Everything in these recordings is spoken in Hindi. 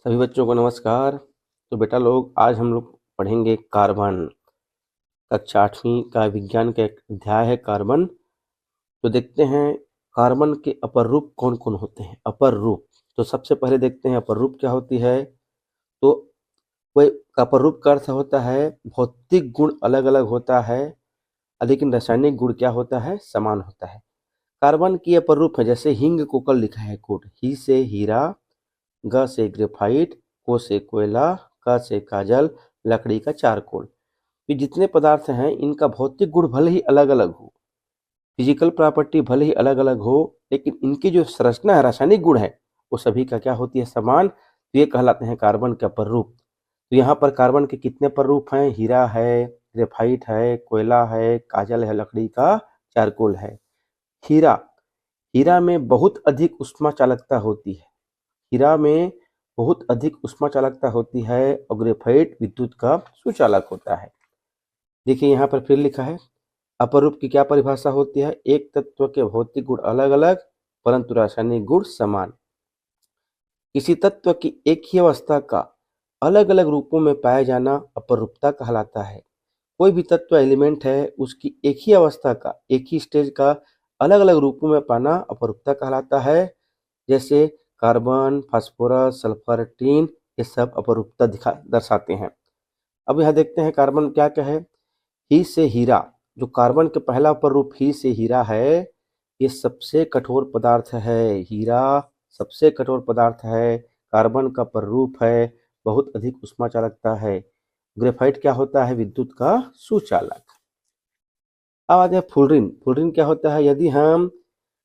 सभी बच्चों को नमस्कार। तो बेटा लोग, आज हम लोग पढ़ेंगे कार्बन। कक्षा 8वीं का विज्ञान का एक अध्याय है कार्बन। तो देखते हैं कार्बन के अपर रूप कौन कौन होते हैं। अपर रूप, तो सबसे पहले देखते हैं अपर रूप क्या होती है। तो कोई अपर रूप का अर्थ होता है भौतिक गुण अलग अलग होता है, लेकिन रासायनिक गुण क्या होता है, समान होता है। कार्बन की अपर रूप है, जैसे हिंग को कल लिखा है कोड, ही से हीरा, ग से ग्रेफाइट, को से कोयला, क से काजल, लकड़ी का चारकोल। ये जितने पदार्थ हैं इनका भौतिक गुण भले ही अलग अलग हो, फिजिकल प्रॉपर्टी भले ही अलग अलग हो, लेकिन इनकी जो संरचना है, रासायनिक गुण है, वो सभी का क्या होती है, समान। तो ये कहलाते हैं कार्बन के अपर रूप। तो यहाँ पर कार्बन के कितने प्ररूप हैं, हीरा है, ग्रेफाइट है, कोयला है, काजल है, लकड़ी का चारकोल है। हीरा, हीरा में बहुत अधिक उष्मा चालकता होती है। हीरा में बहुत अधिक उष्मा चालकता होती है और ग्रेफाइट विद्युत का सुचालक होता है। देखिए यहाँ पर फिर लिखा है, अपर रूप की क्या परिभाषा होती है, एक तत्व के भौतिक गुण अलग अलग परंतु रासायनिक गुण समान। किसी तत्व की एक ही अवस्था का अलग अलग रूपों में पाया जाना अपरूपता कहलाता है। कोई भी तत्व एलिमेंट है, उसकी एक ही अवस्था का, एक ही स्टेज का अलग अलग रूपों में पाना अपरूपता कहलाता है। जैसे कार्बन, फास्फोरस, सल्फर, टीन, ये सब अपरूपता दर्शाते हैं। अब यहाँ देखते हैं कार्बन क्या क्या है। ही से हीरा, जो कार्बन के पहला प्ररूप ही से हीरा है, ये सबसे कठोर पदार्थ है। हीरा सबसे कठोर पदार्थ है, कार्बन का प्ररूप है, बहुत अधिक उष्मा चालकता है। ग्रेफाइट क्या होता है, विद्युत का सुचालक। अब आते हैं फ्लोरीन। फ्लोरीन क्या होता है, यदि हम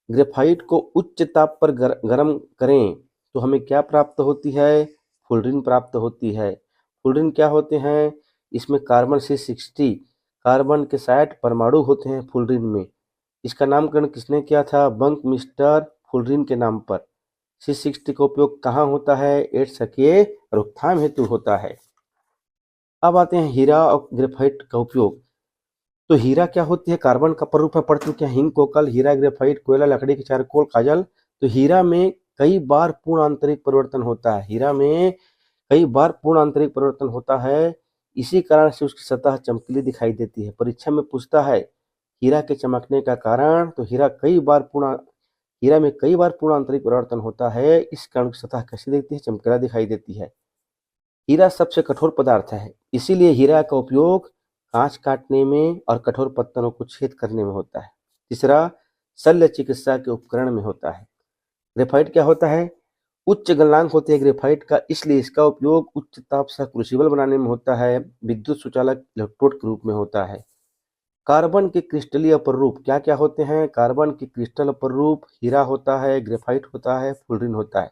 ग्रेफाइट को उच्च ताप पर गर्म करें तो हमें क्या प्राप्त होती है, फ्लोरीन प्राप्त होती है। फ्लोरीन क्या होते हैं, इसमें कार्बन C60, कार्बन के 60 परमाणु होते हैं फ्लोरीन में। इसका नामकरण किसने किया था, बंक मिस्टर फ्लोरीन के नाम पर। C60 का उपयोग कहाँ होता है, एड्स के रोकथाम हेतु होता है। अब आते हैं हीरा और ग्रेफाइट का उपयोग। तो हीरा क्या होती है, कार्बन का प्ररूप है, पढ़ चुके हैं, हिंग, कोकल, हीरा, ग्रेफाइट, कोयला, लकड़ी की चारकोल, काजल। तो हीरा में कई बार पूर्ण आंतरिक परिवर्तन होता है। हीरा में कई बार पूर्ण आंतरिक परिवर्तन होता है, इसी कारण से उसकी सतह चमकीली दिखाई देती है। परीक्षा में पूछता है हीरा के चमकने का कारण, तो हीरा में कई बार पूर्ण आंतरिक परिवर्तन होता है, इस कारण की सतह कैसी दिखती है, चमकीला दिखाई देती है। हीरा सबसे कठोर पदार्थ है, इसीलिए हीरा का उपयोग कांच काटने में और कठोर पत्थरों को छेद करने में होता है। तीसरा, शल्य चिकित्सा के उपकरण में होता है। ग्रेफाइट क्या होता है, उच्च गलनांक होते हैं ग्रेफाइट का, इसलिए इसका उपयोग उच्च ताप से क्रूसिबल बनाने में होता है, विद्युत सुचालक इलेक्ट्रोड के रूप में होता है। कार्बन के क्रिस्टलीय अपरूप क्या क्या होते हैं, कार्बन के क्रिस्टल अपरूप हीरा होता है, ग्रेफाइट होता है, फ्लोरीन होता है।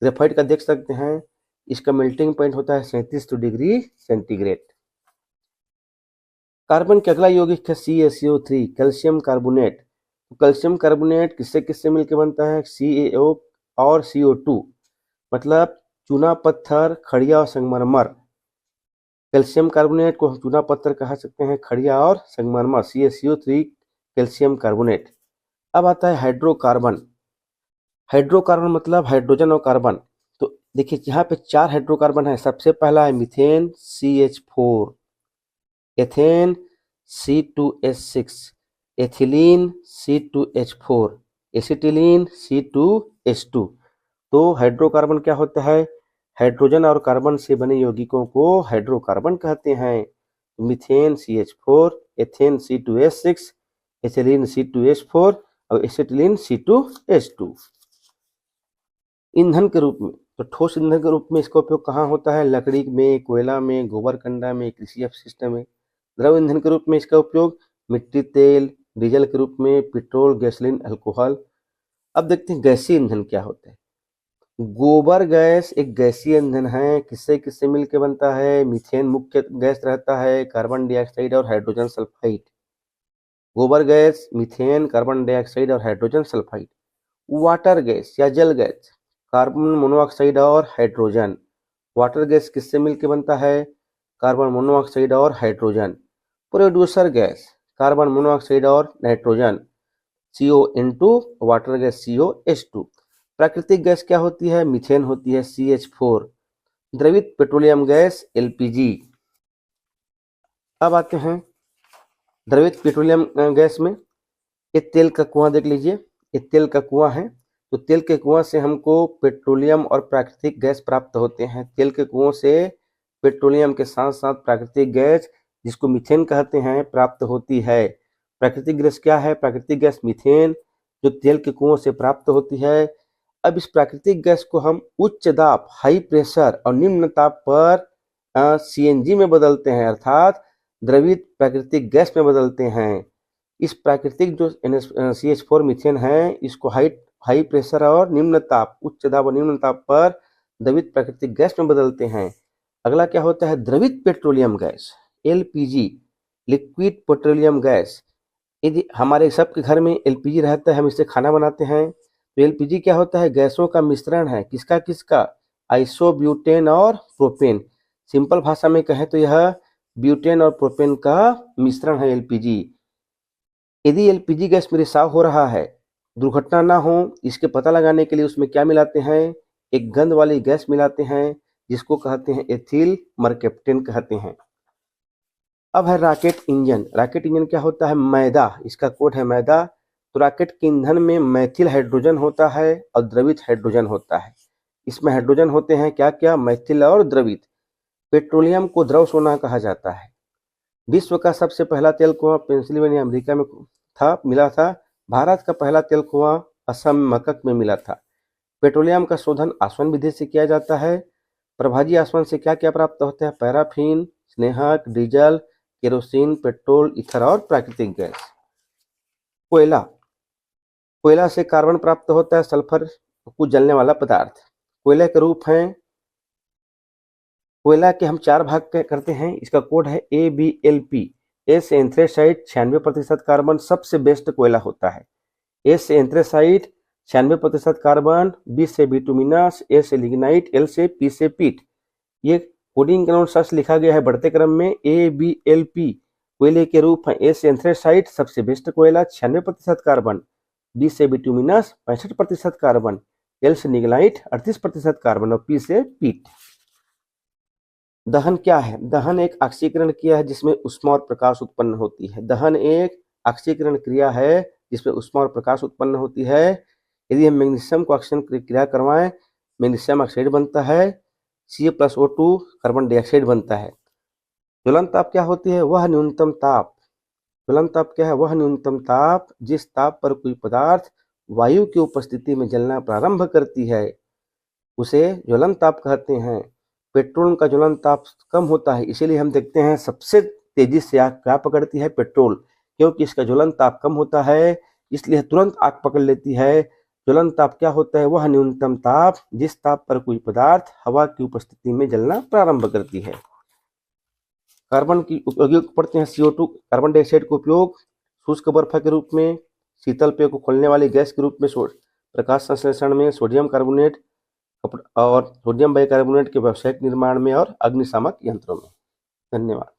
ग्रेफाइट का देख सकते हैं, इसका मेल्टिंग पॉइंट होता है 37 डिग्री सेंटीग्रेड। कार्बन के अगला यौगिक है CaCO3, कैल्शियम कार्बोनेट। तो कैल्शियम कार्बोनेट किससे किससे मिलकर बनता है, CaO और CO2, मतलब चूना पत्थर, खड़िया और संगमरमर। कैल्शियम कार्बोनेट को हम चूना पत्थर कह सकते हैं, खड़िया और संगमरमर, CaCO3 कैल्शियम कार्बोनेट। अब आता है हाइड्रोकार्बन। हाइड्रोकार्बन मतलब हाइड्रोजन और कार्बन। तो देखिए यहाँ पे 4 हाइड्रोकार्बन है। सबसे पहला है methane CH4, ethane C2H6, ethylene C2H4, acetylene C2H2। तो हाइड्रोकार्बन क्या होता है, हाइड्रोजन और कार्बन से बने यौगिकों को हाइड्रोकार्बन कहते हैं। Methane CH4, ethane C2H6, ethylene C2H4 और एसिटिलीन C2H2। ईंधन के रूप में, तो ठोस ईंधन के रूप में इसका उपयोग कहाँ होता है, लकड़ी में, कोयला में, गोबर कंडा में, कृषि अपशिष्ट में। द्रव ईंधन के रूप में इसका उपयोग मिट्टी तेल, डीजल के रूप में, पेट्रोल, गैसोलीन, अल्कोहल। अब देखते हैं गैसीय ईंधन क्या होता है। गोबर गैस एक गैसीय ईंधन है, किससे किससे मिलकर बनता है, मीथेन मुख्य गैस रहता है, कार्बन डाइऑक्साइड और हाइड्रोजन सल्फाइड। गोबर गैस, मीथेन, कार्बन डाइऑक्साइड और हाइड्रोजन सल्फाइड। वाटर गैस या जल गैस, कार्बन मोनोऑक्साइड और हाइड्रोजन। वाटर गैस किससे मिलकर बनता है, कार्बन मोनोऑक्साइड और hydrogen. Producer gas, carbon monoxide और nitrogen, CO N2, water gas COH2। प्राकृतिक गैस क्या होती है, मीथेन होती है CH4, द्रवित पेट्रोलियम गैस एलपीजी। अब आते हैं द्रवित पेट्रोलियम गैस में। ये तेल का कुआं देख लीजिए, ये तेल का कुआं है। तो तेल के कुआं से हमको पेट्रोलियम और प्राकृतिक गैस प्राप्त होते हैं। तेल के कुओं से पेट्रोलियम के साथ साथ प्राकृतिक गैस, जिसको मीथेन कहते हैं, प्राप्त होती है। प्राकृतिक गैस क्या है? प्राकृतिक गैस मीथेन, जो तेल के कुओं से प्राप्त होती है। अब इस प्राकृतिक गैस को हम उच्च दाब, हाई प्रेशर और निम्न ताप पर सीएनजी में बदलते हैं, अर्थात द्रवित प्राकृतिक गैस में बदलते हैं। इस प्राकृतिक जो CH4 मीथेन है, इसको हाई प्रेशर और निम्न ताप, उच्च दाब और निम्न ताप पर द्रवित प्राकृतिक गैस में बदलते हैं। अगला क्या होता है? द्रवित petroleum gas, LPG, liquid petroleum gas. यदि हमारे सबके घर में एलपीजी रहता है, हम इससे खाना बनाते हैं, तो एलपीजी क्या होता है? गैसों का मिश्रण है। किसका किसका? आइसोब्यूटेन और प्रोपेन। सिंपल भाषा में कहें तो यह ब्यूटेन और प्रोपेन का मिश्रण है एलपीजी। यदि एलपीजी गैस में रिसाव हो रहा है, दुर्घटना ना हो, इसके पता लगाने के लिए उसमें क्या मिलाते हैं? एक गंध वाली गैस मिलाते हैं, जिसको कहते हैं एथिल मरकेप्टेन कहते हैं। अब है रॉकेट इंजन। रॉकेट इंजन क्या होता है? मैदा, इसका कोड है मैदा। तो रॉकेट के ईंधन में मैथिल हाइड्रोजन होता है और द्रवित हाइड्रोजन होता है। इसमें हाइड्रोजन होते हैं क्या क्या? मैथिल और द्रवित। पेट्रोलियम को द्रव सोना कहा जाता है। विश्व का सबसे पहला तेल कुआं पेंसिल्वेनिया अमेरिका में मिला था। भारत का पहला तेल कुआं असम मकक में मिला था। पेट्रोलियम का शोधन आसवन विधि से किया जाता है। प्रभाजी आसवन से क्या क्या प्राप्त होता है? पैराफिन, स्नेहक, डीजल, केरोसिन, पेट्रोल, ईथर और प्राकृतिक गैस। कोयला, कोयला से कार्बन प्राप्त होता है, सल्फर को जलने वाला पदार्थ। कोयला के रूप हैं, कोयला के हम 4 भाग करते हैं। इसका कोड है ABLP। ए से एंथ्रेसाइट 96% कार्बन सबसे बेस्ट कोयला होता है। ए से एंथ्रेसाइट 96% कार्बन, बी से बिटुमिनस, ए से लिग्नाइट, एल से पी से पीट। ये कोडिंग के अनुसार लिखा गया है बढ़ते क्रम में। ABLP कोयले के रूप है। ए से एंथ्रेसाइट सबसे बेस्ट कोयला 96% कार्बन, बी से बिटुमिनस 65% कार्बन, एल से लिग्नाइट 38% कार्बन और पी से पीट। दहन क्या है? दहन एक ऑक्सीकरण क्रिया है जिसमें ऊष्मा और प्रकाश उत्पन्न होती है। दहन एक ऑक्सीकरण क्रिया है जिसमें ऊष्मा और प्रकाश उत्पन्न होती है। यदि हम मैग्नीशियम को ऑक्सीकरण क्रिया करवाएं, मैग्नीशियम ऑक्साइड बनता है, Ca+O2 कार्बन डाइऑक्साइड बनता है। ज्वलन ताप क्या होती है? वह न्यूनतम ताप। ज्वलन ताप क्या है? वह न्यूनतम ताप जिस ताप पर कोई पदार्थ वायु की उपस्थिति में जलना प्रारंभ करती है, उसे ज्वलन ताप कहते हैं। पेट्रोल का ज्वलन ताप कम होता है, इसीलिए हम देखते हैं सबसे तेजी से आग क्या पकड़ती है? पेट्रोल, क्योंकि इसका ज्वलन ताप कम होता है, इसलिए तुरंत आग पकड़ लेती है। ज्वलन ताप क्या होता है? वह न्यूनतम ताप जिस ताप पर कोई पदार्थ हवा की उपस्थिति में जलना प्रारंभ करती है। कार्बन की उपयोग पड़ते हैं। CO2 कार्बन डाइऑक्साइड का उपयोग शुष्क बर्फ के रूप में, शीतल पेय को खोलने वाली गैस के रूप में, प्रकाश संश्लेषण में, सोडियम कार्बोनेट और सोडियम बाइकार्बोनेट के व्यावसायिक निर्माण में और अग्निशामक यंत्रों में। धन्यवाद।